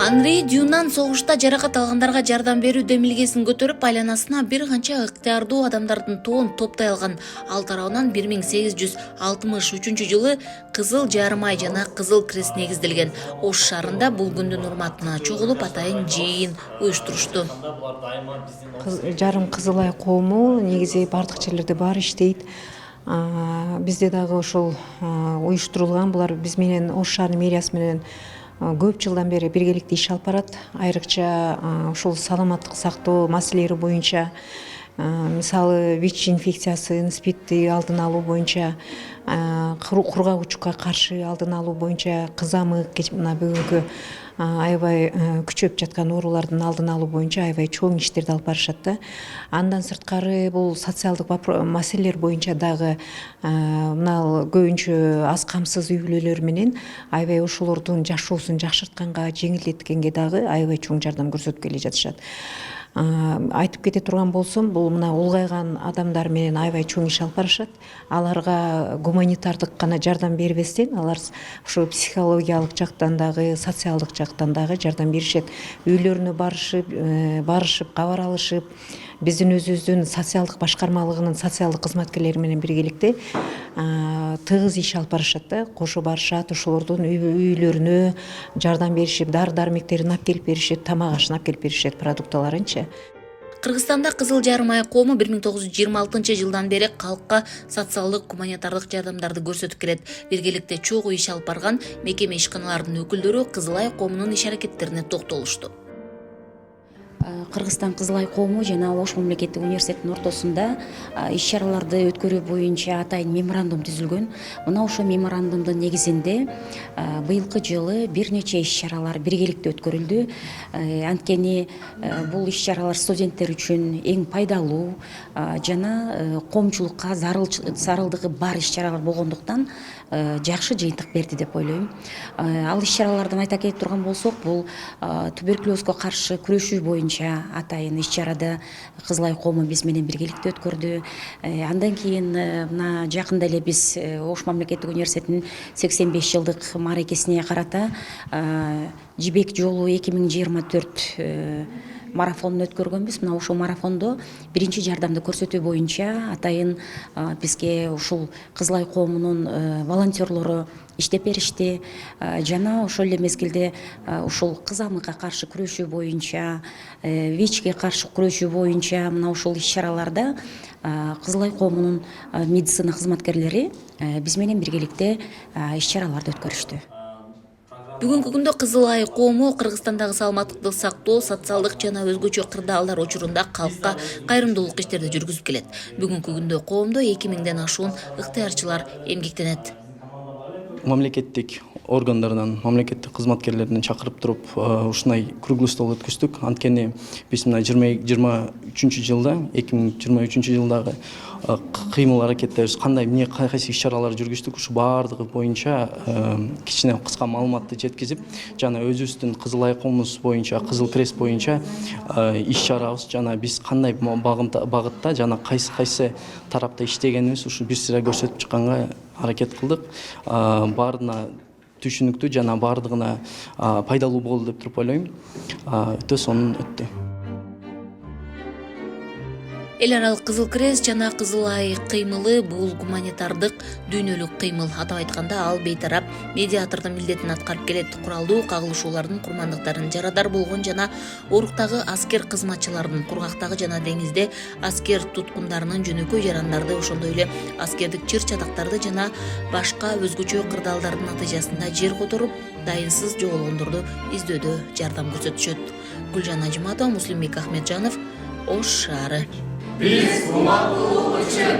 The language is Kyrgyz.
Андрей Дюнан согушта жаракат алгандарга жардам берүү демилгесин көтөрүп, айланасына бир канча ыктыярдуу адамдардын тоон топтой алган. Ал тарабынан 1863 Кызыл Жарым ай жана Кызыл Крест негизделген. Ош шаарында бул күндүн урматына чогулуп атайын жыйын уюштурушту. Жарым Кызыл ай коому негизи бардык жерлерде бар иштейт. Бизде дагы ошол уюштурулган. Булар биз менен Ош шаарынын мэриясы менен көп жылдан бери биргеликте иш алып барат. Айрыкча ушул саламаттык сактоо маселелери боюнча, мисалы ВИЧ инфекциясын, СПИДти алдын алуу боюнча, кургак каршы алдын алуу боюнча, кызамык, мына бүгүнкү аябай күчөп жаткан оорулардын алдын алуу боюнча аябай чоң иштерди алып барышат да. Андан сырткары бул социалдык маселелер боюнча дагы мына көбүнчө аз камсыз үй бүлөлөр менен аябай ошолордун жашоосун жакшыртканга, жеңилдеткенге дагы аябай чоң жардам көрсөтүп келе жатышат. Айтып кете турган болсом, бул мына улгайган адамдар менен аябай чоң иш алып барышат. Аларга гуманитардык гана жардам бербестен, алар ошо психологиялык жактан дагы, социалдык жактан дагы жардам беришет. Үйлөрүнө барышып, кабар алышып, биздин өзүбүздүн социалдык башкармалыгынын социалдык кызматкерлери менен биргеликте тыгыз иш алып барышат да, кошо барышат, ошолордун үйлөрүнө жардам беришип, дары-дармектерин алып келип беришет, тамак ашын алып келип беришет, продуктыларынчы. Кыргызстанда Кызыл Жарым ай коому 1926 жылдан бери калкка социалдык гуманитардык жардамдарды көрсөтүп келет. Биргеликте чогуу иш алып барган мекеме ишканаларынын өкүлдөрү Кызыл ай коомунун иш аракеттерине токтолушту. Кыргызстан Кызыл ай коому жана Ош мамлекеттик университетинин ортосунда иш-чараларды өткөрүү боюнча атайын меморандум түзүлгөн. Мына ошол меморандумдун негизинде быйылкы жылы бир нече иш-чаралар биргеликте өткөрүлдү. Анткени бул иш-чаралар студенттер үчүн эң пайдалуу жана коомчулукка зарылдыгы бар иш-чаралар болгондуктан жакшы жыйынтык берди деп ойлойм. Ал иш-чаралардан айта кете турган болсок, бул туберкулезго каршы күрөшүү боюнча атайын иш-чарада Кызыл ай коому биз менен биргеликте өткөрдү. Андан кийин мына жакында эле биз Ош мамлекеттик университетинин 85 жылдык мааракесине карата Жибек жолу 2024 марафонун өткөргөнбүз. Мына ошол марафондо биринчи жардамды көрсөтүү боюнча атайын бизге ушул Кызыл ай коомунун волонтерлору иштеп беришти. Жана ошол эле мезгилде ушул кызамыкка каршы күрөшүү боюнча, ВИЧке каршы күрөшүү боюнча мына ушул иш-чараларда Кызыл ай коомунун медицина кызматкерлери биз менен биргеликте иш-чараларды өткөрүштү. Бүгүнкү күндө Кызыл ай коому Кыргызстандагы саламаттыкты сактоо, социалдык жана өзгөчө кырдаалдар учурунда калкка кайрымдуулук иштерди жүргүзүп келет. Бүгүнкү күндө коомдо 2000ден ашуун ыктыярчылар эмгектенет. Мамлекеттик органдарынан, мамлекеттик кызматкерлеринен чакырып туруп, ушундай круглый стол өткөздүк. Анткени биз мына 2023 жылда, 2023 жылдагы кыймыл аракеттерибиз кандай, эмне кайсы иш-чаралар жүргүздүк, ушу баардыгы боюнча кичине кыска маалыматты жеткизип, жана өзүбүздүн Кызыл ай коомубуз боюнча, Кызыл Крест боюнча иш-чарабыз жана биз кандай багытта жана кайсы тарапта иштегенибиз ушу бир сыйра көрсөтүп чыкканга аракет кылдык. Баарына түшүнүктүү жана баардыгына пайдалуу болду деп туруп ойлойм. Өтө сонун өттү. Эл аралык Кызыл Крест жана Кызыл ай кыймылы бул гуманитардык дүйнөлүк кыймыл. Атап айтканда, ал бейтарап медиатордун милдетин аткарып келет. Куралдуу кагылышуулардын курмандыктарын жарадар болгон жана оруктагы аскер кызматчылардын, кургактагы жана деңизде аскер туткундарынын жөнөкөй жарандарды, ошондой эле аскердик чыр-чатактарды жана башка өзгөчө кырдаалдардын натыйжасында жер которуп, дайынсыз жоголгондорду издөөдө жардам көрсөтүшөт. Гүлжан Ажыматова, Муслимбек Ахметжанов, Ош шаары. Биз куматтуулук үчүн